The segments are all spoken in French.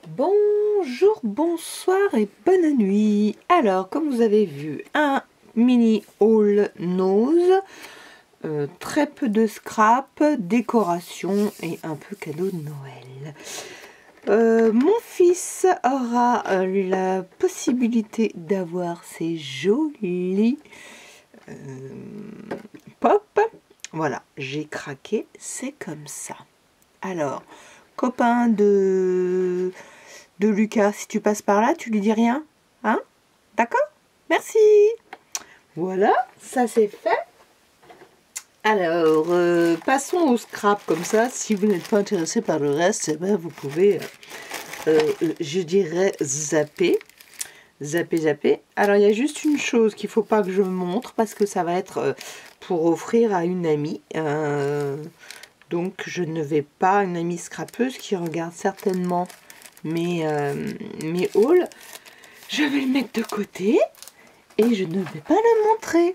Bonjour, bonsoir et bonne nuit. Alors, comme vous avez vu, un mini haul nose, très peu de scrap, décoration et un peu cadeau de Noël. Mon fils aura la possibilité d'avoir ces jolis pop. Voilà, j'ai craqué, c'est comme ça. Alors, copain de Lucas, si tu passes par là, tu lui dis rien, hein? D'accord? Merci. Voilà, ça c'est fait. Alors, passons au scrap comme ça. Si vous n'êtes pas intéressé par le reste, eh ben, vous pouvez, je dirais, zapper. Zapper. Alors, il y a juste une chose qu'il ne faut pas que je montre parce que ça va être pour offrir à une amie. Donc, je ne vais pas, une amie scrapeuse qui regarde certainement mes hauls. Je vais le mettre de côté et je ne vais pas le montrer.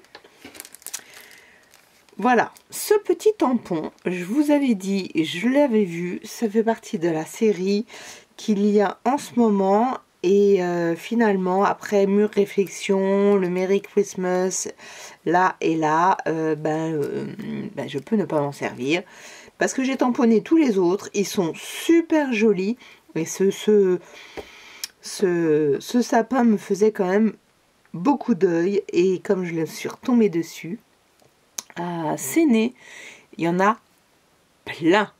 Voilà, ce petit tampon, je vous avais dit, je l'avais vu, ça fait partie de la série qu'il y a en ce moment. Et finalement, après mûre réflexion, le Merry Christmas, là et là, je peux ne pas m'en servir. Parce que j'ai tamponné tous les autres, ils sont super jolis. Et ce sapin me faisait quand même beaucoup d'œil. Et comme je le suis retombée dessus, à Séné, il y en a plein.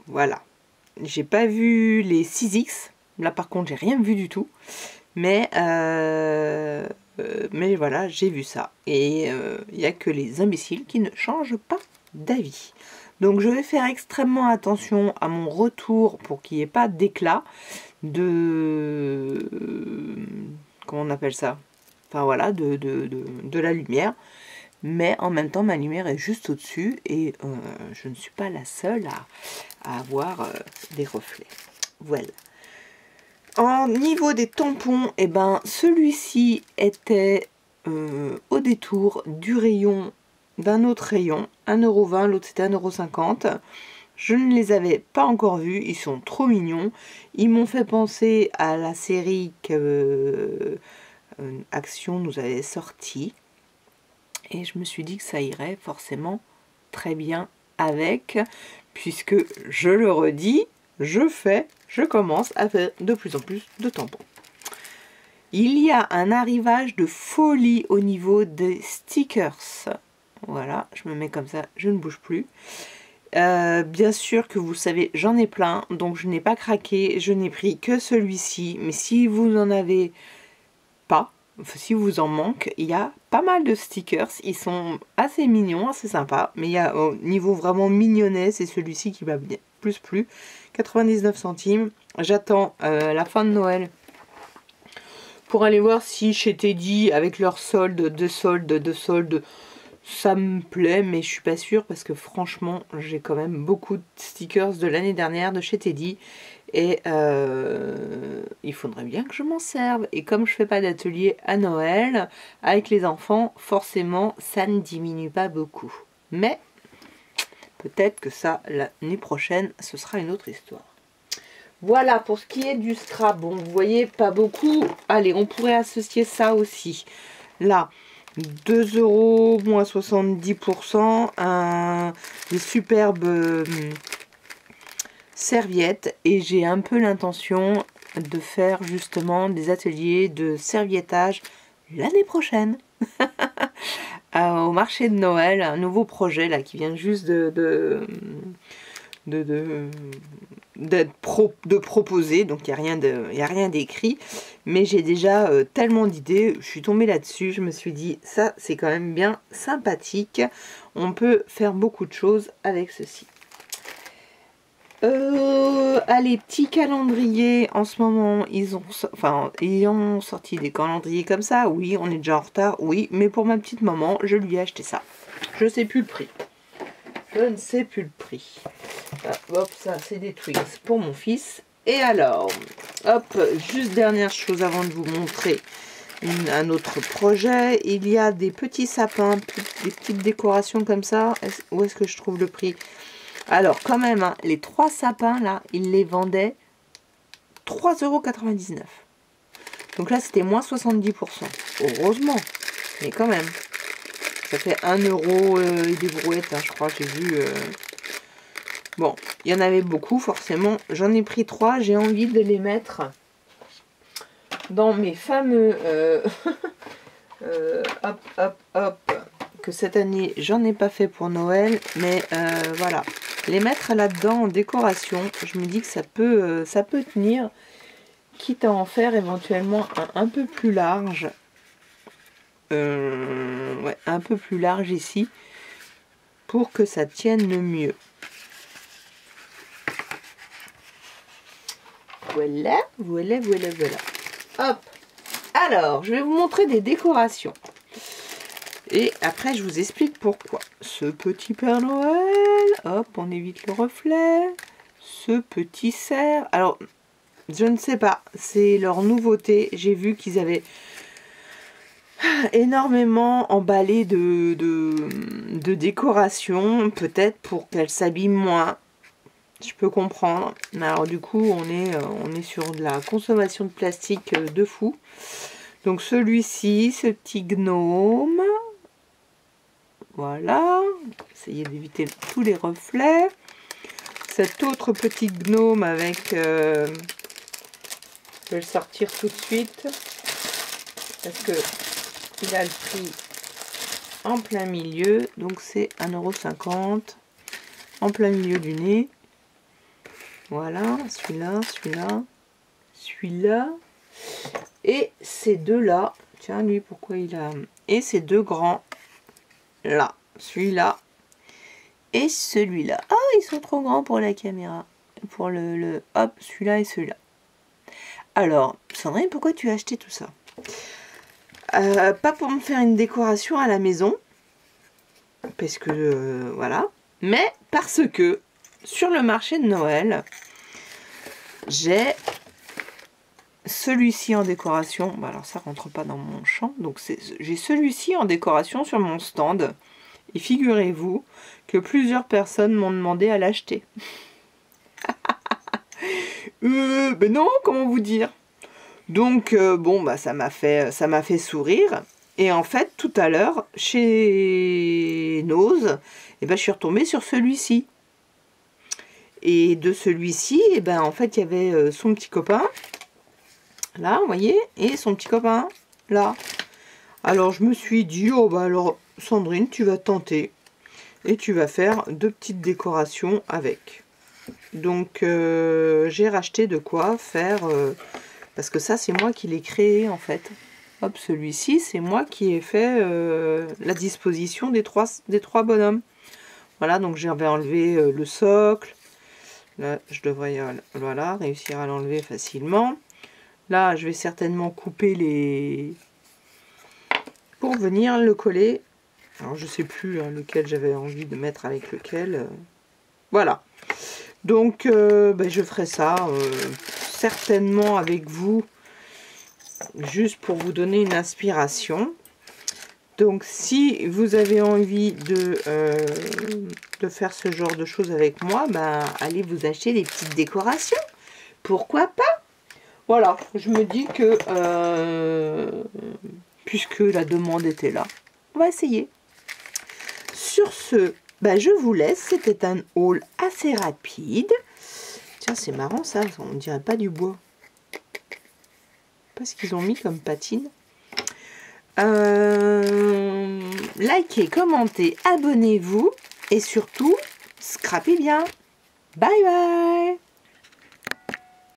Voilà. J'ai pas vu les 6X. Là par contre j'ai rien vu du tout. Mais voilà, j'ai vu ça. Et il n'y a que les imbéciles qui ne changent pas d'avis. Donc je vais faire extrêmement attention à mon retour pour qu'il n'y ait pas d'éclat de... comment on appelle ça? Enfin voilà, de la lumière. Mais en même temps, ma lumière est juste au-dessus et je ne suis pas la seule à avoir des reflets. Voilà. En niveau des tampons, eh ben, celui-ci était au détour du rayon d'un autre rayon, 1,20 €, l'autre c'était 1,50 €. Je ne les avais pas encore vus, ils sont trop mignons. Ils m'ont fait penser à la série que Action nous avait sortie. Et je me suis dit que ça irait forcément très bien avec, puisque je le redis, je commence à faire de plus en plus de tampons. Il y a un arrivage de folie au niveau des stickers. Voilà, je me mets comme ça, je ne bouge plus. Bien sûr que vous savez, j'en ai plein, donc je n'ai pas craqué, je n'ai pris que celui-ci. Mais si vous n'en avez pas, si vous en manque, il y a pas mal de stickers, ils sont assez mignons, assez sympas, mais il y a au niveau vraiment mignonnet, c'est celui-ci qui va bien plus, 99 centimes. J'attends la fin de Noël pour aller voir si chez Teddy, avec leur solde, ça me plaît, mais je suis pas sûre parce que franchement, j'ai quand même beaucoup de stickers de l'année dernière de chez Teddy. Et il faudrait bien que je m'en serve. Et comme je fais pas d'atelier à Noël avec les enfants, forcément ça ne diminue pas beaucoup. Mais peut-être que ça, l'année prochaine, ce sera une autre histoire. Voilà pour ce qui est du scrap. Bon, vous voyez, pas beaucoup. Allez, on pourrait associer ça aussi. Là, 2 € moins 70%. Des superbes serviettes, et j'ai un peu l'intention de faire justement des ateliers de serviettage l'année prochaine au marché de Noël, un nouveau projet là qui vient juste de proposer, donc il n'y a rien d'écrit, mais j'ai déjà tellement d'idées, je suis tombée là-dessus, je me suis dit ça c'est quand même bien sympathique, on peut faire beaucoup de choses avec ceci. Allez, petit calendrier, en ce moment, ils ont sorti des calendriers comme ça, oui, on est déjà en retard, oui, mais pour ma petite maman, je lui ai acheté ça. Je ne sais plus le prix. Je ne sais plus le prix. Ah, hop, ça, c'est des Twix pour mon fils. Et alors, hop, juste dernière chose avant de vous montrer un autre projet. Il y a des petits sapins, des petites décorations comme ça. Où est-ce que je trouve le prix ? Alors, quand même, hein, les 3 sapins, là, ils les vendaient 3,99 €. Donc là, c'était moins 70%. Heureusement, mais quand même. Ça fait 1 € et des brouettes, hein, je crois, j'ai vu. Bon, il y en avait beaucoup, forcément. J'en ai pris 3. J'ai envie de les mettre dans mes fameux... hop, hop, hop. Que cette année, j'en ai pas fait pour Noël. Mais voilà. Les mettre là-dedans en décoration, je me dis que ça peut tenir. Quitte à en faire éventuellement un peu plus large. Ouais, un peu plus large ici. Pour que ça tienne le mieux. Voilà, voilà, voilà, voilà. Hop. Alors, je vais vous montrer des décorations. Et après, je vous explique pourquoi. Ce petit Père Noël. Hop, on évite le reflet. Ce petit cerf. Alors, je ne sais pas. C'est leur nouveauté. J'ai vu qu'ils avaient énormément emballé de décorations. Peut-être pour qu'elles s'abîment moins. Je peux comprendre. Mais alors du coup, on est sur de la consommation de plastique de fou. Donc celui-ci, ce petit gnome. Voilà. Essayez d'éviter tous les reflets. Cet autre petit gnome avec... je vais le sortir tout de suite. Parce que il a le prix en plein milieu. Donc c'est 1,50 € en plein milieu du nez. Voilà, celui-là, celui-là, celui-là. Et ces deux-là. Tiens, lui, pourquoi il a... Et ces deux grands. Là, celui-là. Et celui-là. Ah, ils sont trop grands pour la caméra. Pour le hop, celui-là et celui-là. Alors, Sandrine, pourquoi tu as acheté tout ça? Pas pour me faire une décoration à la maison. Parce que, voilà. Mais parce que... Sur le marché de Noël, j'ai celui-ci en décoration. Bah alors ça rentre pas dans mon champ. Donc j'ai celui-ci en décoration sur mon stand. Et figurez-vous que plusieurs personnes m'ont demandé à l'acheter. Ben non, comment vous dire? Donc bon, bah ça m'a fait sourire. Et en fait, tout à l'heure, chez Nose, eh ben, je suis retombée sur celui-ci. Et de celui-ci, eh ben, en fait, il y avait son petit copain, là, vous voyez, et son petit copain, là. Alors, je me suis dit, oh, bah alors, Sandrine, tu vas tenter. Et tu vas faire 2 petites décorations avec. Donc, j'ai racheté de quoi faire, parce que ça, c'est moi qui l'ai créé, en fait. Hop, celui-ci, c'est moi qui ai fait la disposition des trois bonhommes. Voilà, donc j'avais enlevé le socle. Là, je devrais voilà, réussir à l'enlever facilement. Là, je vais certainement couper les... pour venir le coller. Alors, je sais plus hein, lequel j'avais envie de mettre avec lequel. Voilà. Donc, ben, je ferai ça certainement avec vous. Juste pour vous donner une inspiration. Donc, si vous avez envie de faire ce genre de choses avec moi, ben, allez vous acheter des petites décorations. Pourquoi pas? Voilà, je me dis que, puisque la demande était là, on va essayer. Sur ce, ben, je vous laisse. C'était un haul assez rapide. Tiens, c'est marrant ça, on dirait pas du bois. Pas ce qu'ils ont mis comme patine. Likez, commentez, abonnez-vous et surtout, scrapez bien. Bye bye.